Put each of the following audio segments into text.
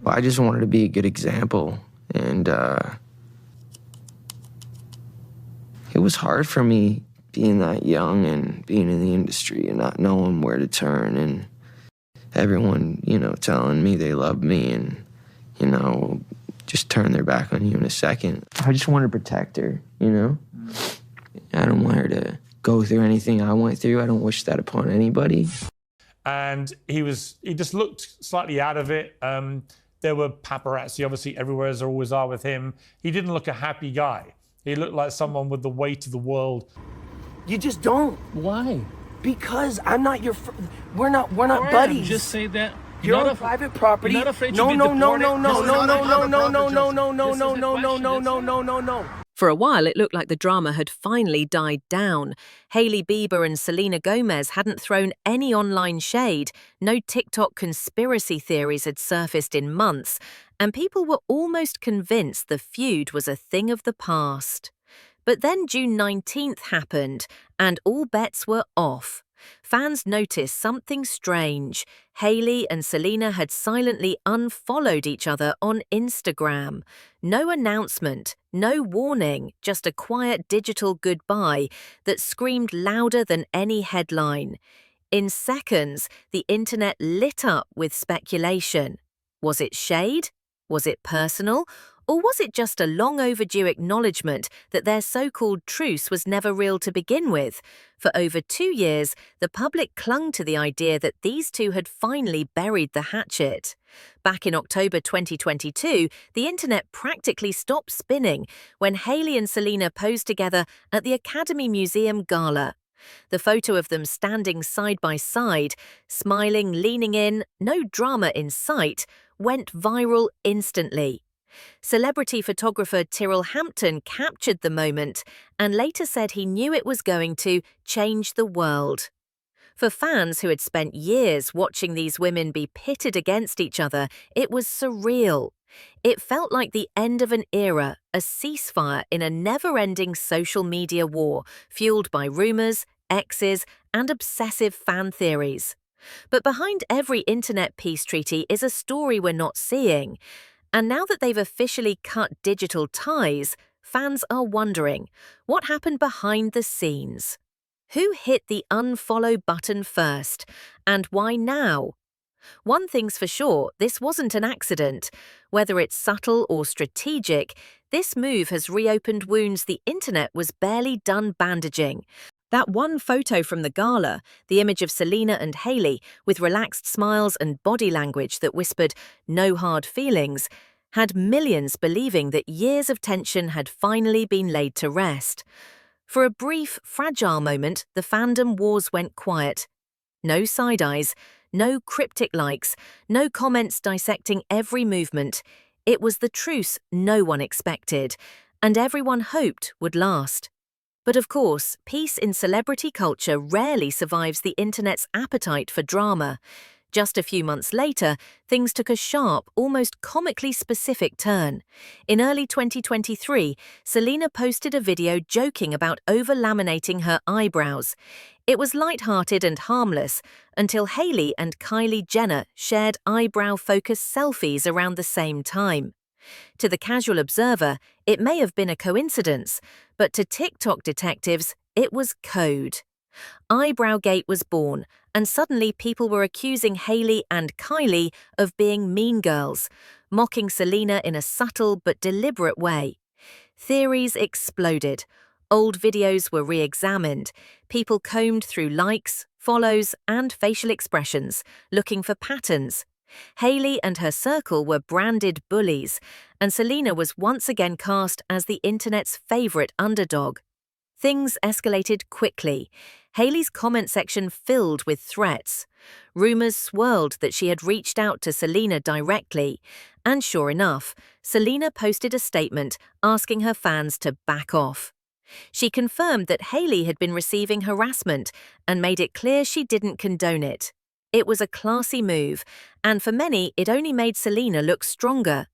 I just wanted to be a good example, and it was hard for me being that young and being in the industry and not knowing where to turn, and everyone, telling me they love me and, just turn their back on you in a second. I just wanted to protect her, I don't want her to go through anything I went through. I don't wish that upon anybody. And he just looked slightly out of it. There were paparazzi, obviously, everywhere, as there always are with him. He didn't look a happy guy. He looked like someone with the weight of the world. You just don't. Why? Because I'm not your. We're not Right, buddies. Just say that. You're on private property. You're not afraid No. For a while, it looked like the drama had finally died down. Hailey Bieber and Selena Gomez hadn't thrown any online shade. No TikTok conspiracy theories had surfaced in months, and people were almost convinced the feud was a thing of the past. But then June 19th happened, and all bets were off. Fans noticed something strange. Hailey and Selena had silently unfollowed each other on Instagram. No announcement, no warning, just a quiet digital goodbye that screamed louder than any headline. In seconds, the internet lit up with speculation. Was it shade? Was it personal? Or was it just a long overdue acknowledgement that their so-called truce was never real to begin with? For over 2 years, the public clung to the idea that these two had finally buried the hatchet. Back in October 2022, the internet practically stopped spinning when Hailey and Selena posed together at the Academy Museum gala. The photo of them standing side by side, smiling, leaning in, no drama in sight, went viral instantly. Celebrity photographer Tyrrell Hampton captured the moment and later said he knew it was going to change the world. For fans who had spent years watching these women be pitted against each other, it was surreal. It felt like the end of an era, a ceasefire in a never-ending social media war, fueled by rumors, exes, and obsessive fan theories. But behind every internet peace treaty is a story we're not seeing. And now that they've officially cut digital ties, fans are wondering, what happened behind the scenes? Who hit the unfollow button first? And why now? One thing's for sure, this wasn't an accident. Whether it's subtle or strategic, this move has reopened wounds the internet was barely done bandaging. That one photo from the gala, the image of Selena and Hailey with relaxed smiles and body language that whispered, "No hard feelings," had millions believing that years of tension had finally been laid to rest. For a brief, fragile moment, the fandom wars went quiet. No side eyes, no cryptic likes, no comments dissecting every movement. It was the truce no one expected, and everyone hoped would last. But of course, peace in celebrity culture rarely survives the internet's appetite for drama. Just a few months later, things took a sharp, almost comically specific turn. In early 2023, Selena posted a video joking about over-laminating her eyebrows. It was light-hearted and harmless until Hailey and Kylie Jenner shared eyebrow-focused selfies around the same time. To the casual observer, it may have been a coincidence, but to TikTok detectives, it was code. Eyebrowgate was born, and suddenly people were accusing Hailey and Kylie of being mean girls, mocking Selena in a subtle but deliberate way. Theories exploded. Old videos were re-examined. People combed through likes, follows, and facial expressions, looking for patterns. Hailey and her circle were branded bullies, and Selena was once again cast as the internet's favorite underdog. Things escalated quickly. Hailey's comment section filled with threats. Rumors swirled that she had reached out to Selena directly. And sure enough, Selena posted a statement asking her fans to back off. She confirmed that Hailey had been receiving harassment and made it clear she didn't condone it. It was a classy move, and for many, it only made Selena look stronger.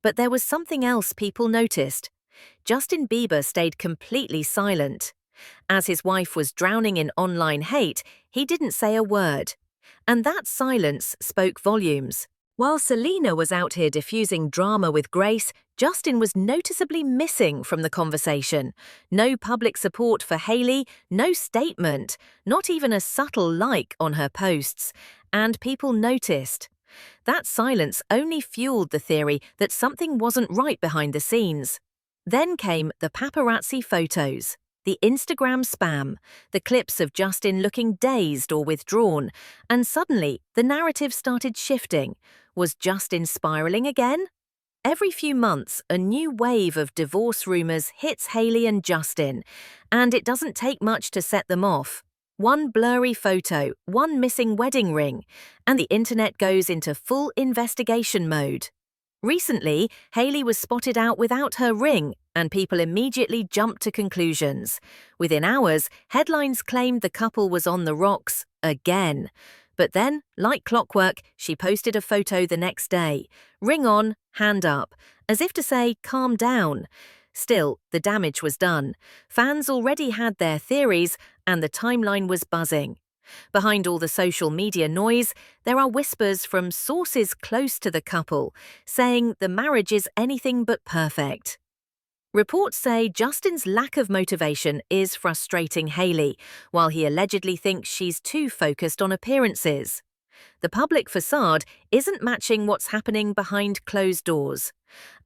But there was something else people noticed. Justin Bieber stayed completely silent. As his wife was drowning in online hate, he didn't say a word. And that silence spoke volumes. While Selena was out here diffusing drama with grace, Justin was noticeably missing from the conversation. No public support for Hailey, no statement, not even a subtle like on her posts. And people noticed. That silence only fueled the theory that something wasn't right behind the scenes. Then came the paparazzi photos, the Instagram spam, the clips of Justin looking dazed or withdrawn, and suddenly the narrative started shifting. Was Justin spiraling again? Every few months, a new wave of divorce rumors hits Hailey and Justin, and it doesn't take much to set them off. One blurry photo, one missing wedding ring, and the internet goes into full investigation mode. Recently, Hailey was spotted out without her ring, and people immediately jumped to conclusions. Within hours, headlines claimed the couple was on the rocks again. But then, like clockwork, she posted a photo the next day. Ring on, hand up, as if to say, calm down. Still, the damage was done. Fans already had their theories, and the timeline was buzzing. Behind all the social media noise, there are whispers from sources close to the couple, saying the marriage is anything but perfect. Reports say Justin's lack of motivation is frustrating Hailey, while he allegedly thinks she's too focused on appearances. The public facade isn't matching what's happening behind closed doors.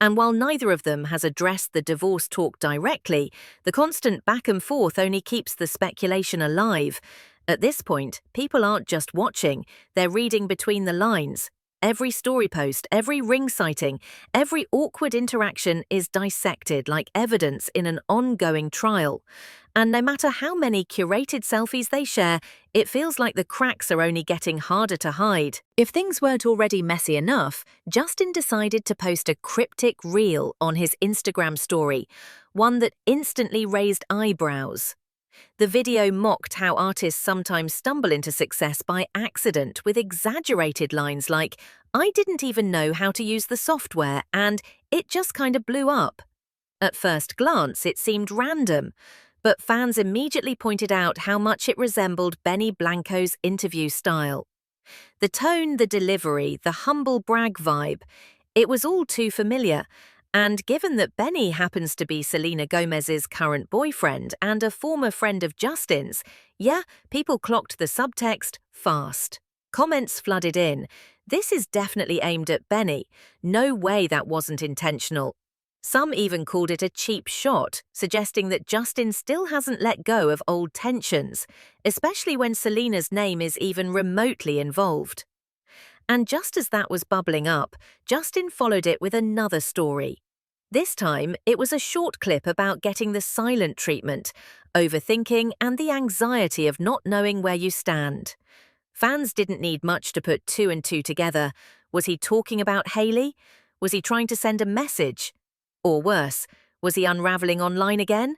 And while neither of them has addressed the divorce talk directly, the constant back and forth only keeps the speculation alive. At this point, people aren't just watching, they're reading between the lines. Every story post, every ring sighting, every awkward interaction is dissected like evidence in an ongoing trial. And no matter how many curated selfies they share, it feels like the cracks are only getting harder to hide. If things weren't already messy enough, Justin decided to post a cryptic reel on his Instagram story, one that instantly raised eyebrows. The video mocked how artists sometimes stumble into success by accident with exaggerated lines like, "I didn't even know how to use the software," and "it just kind of blew up." At first glance, it seemed random, but fans immediately pointed out how much it resembled Benny Blanco's interview style. The tone, the delivery, the humble brag vibe, it was all too familiar. And given that Benny happens to be Selena Gomez's current boyfriend and a former friend of Justin's, people clocked the subtext fast. Comments flooded in. "This is definitely aimed at Benny. No way that wasn't intentional." Some even called it a cheap shot, suggesting that Justin still hasn't let go of old tensions, especially when Selena's name is even remotely involved. And just as that was bubbling up, Justin followed it with another story. This time, it was a short clip about getting the silent treatment, overthinking, and the anxiety of not knowing where you stand. Fans didn't need much to put two and two together. Was he talking about Hailey? Was he trying to send a message? Or worse, was he unraveling online again?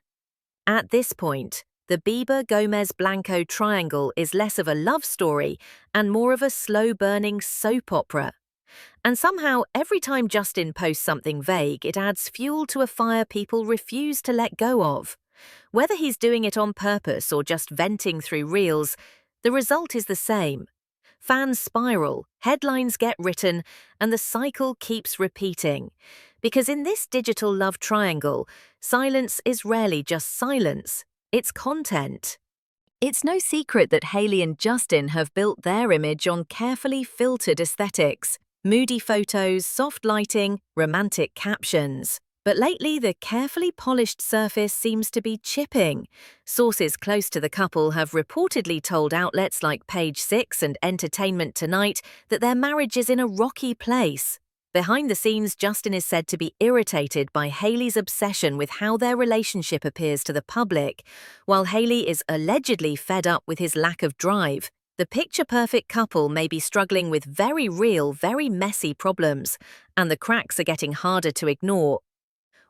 At this point, the Bieber-Gomez-Blanco triangle is less of a love story and more of a slow-burning soap opera. And somehow, every time Justin posts something vague, it adds fuel to a fire people refuse to let go of. Whether he's doing it on purpose or just venting through reels, the result is the same. Fans spiral, headlines get written, and the cycle keeps repeating. Because in this digital love triangle, silence is rarely just silence, it's content. It's no secret that Hailey and Justin have built their image on carefully filtered aesthetics. Moody photos, soft lighting, romantic captions. But lately, the carefully polished surface seems to be chipping. Sources close to the couple have reportedly told outlets like Page 6 and Entertainment Tonight that their marriage is in a rocky place. Behind the scenes, Justin is said to be irritated by Hailey's obsession with how their relationship appears to the public, while Hailey is allegedly fed up with his lack of drive. The picture-perfect couple may be struggling with very real, very messy problems, and the cracks are getting harder to ignore.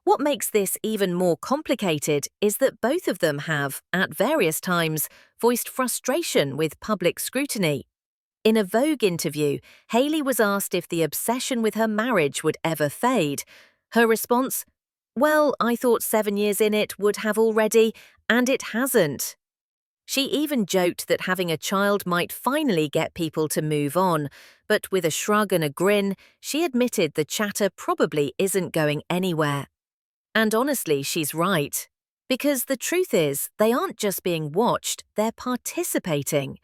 What makes this even more complicated is that both of them have, at various times, voiced frustration with public scrutiny. In a Vogue interview, Hailey was asked if the obsession with her marriage would ever fade. Her response, "Well, I thought 7 years in it would have already, and it hasn't." She even joked that having a child might finally get people to move on, but with a shrug and a grin, she admitted the chatter probably isn't going anywhere. And honestly, she's right. Because the truth is, they aren't just being watched, they're participating.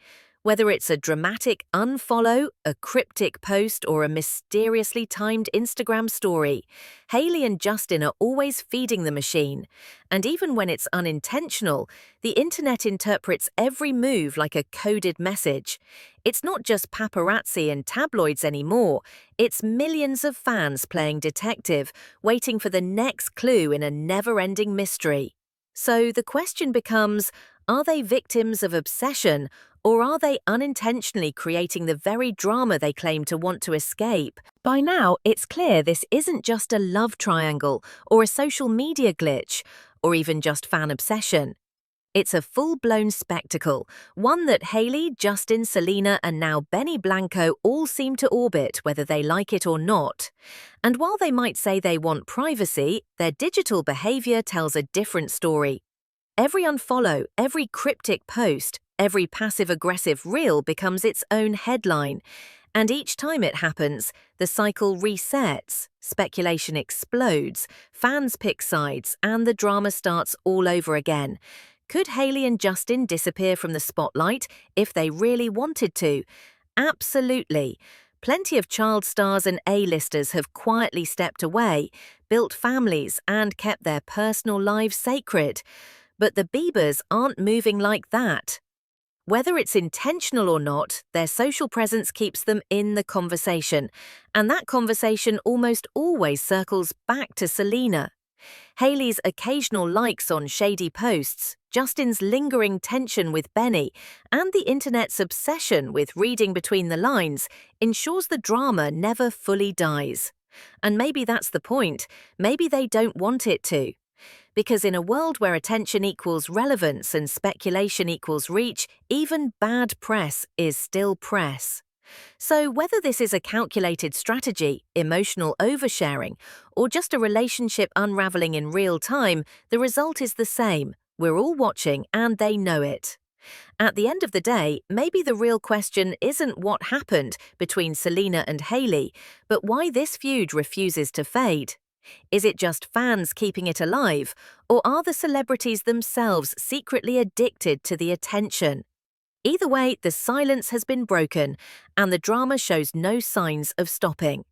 Whether it's a dramatic unfollow, a cryptic post, or a mysteriously timed Instagram story, Hailey and Justin are always feeding the machine. And even when it's unintentional, the internet interprets every move like a coded message. It's not just paparazzi and tabloids anymore, it's millions of fans playing detective, waiting for the next clue in a never-ending mystery. So the question becomes, are they victims of obsession, or are they unintentionally creating the very drama they claim to want to escape? By now, it's clear this isn't just a love triangle, or a social media glitch, or even just fan obsession. It's a full-blown spectacle, one that Hailey, Justin, Selena, and now Benny Blanco all seem to orbit whether they like it or not. And while they might say they want privacy, their digital behavior tells a different story. Every unfollow, every cryptic post, every passive-aggressive reel becomes its own headline. And each time it happens, the cycle resets, speculation explodes, fans pick sides, and the drama starts all over again. Could Hailey and Justin disappear from the spotlight if they really wanted to? Absolutely. Plenty of child stars and A-listers have quietly stepped away, built families, and kept their personal lives sacred. But the Biebers aren't moving like that. Whether it's intentional or not, their social presence keeps them in the conversation, and that conversation almost always circles back to Selena. Hailey's occasional likes on shady posts, Justin's lingering tension with Benny, and the internet's obsession with reading between the lines ensures the drama never fully dies. And maybe that's the point. Maybe they don't want it to. Because in a world where attention equals relevance and speculation equals reach, even bad press is still press. So whether this is a calculated strategy, emotional oversharing, or just a relationship unraveling in real time, the result is the same. We're all watching and they know it. At the end of the day, maybe the real question isn't what happened between Selena and Hailey, but why this feud refuses to fade. Is it just fans keeping it alive, or are the celebrities themselves secretly addicted to the attention? Either way, the silence has been broken, and the drama shows no signs of stopping.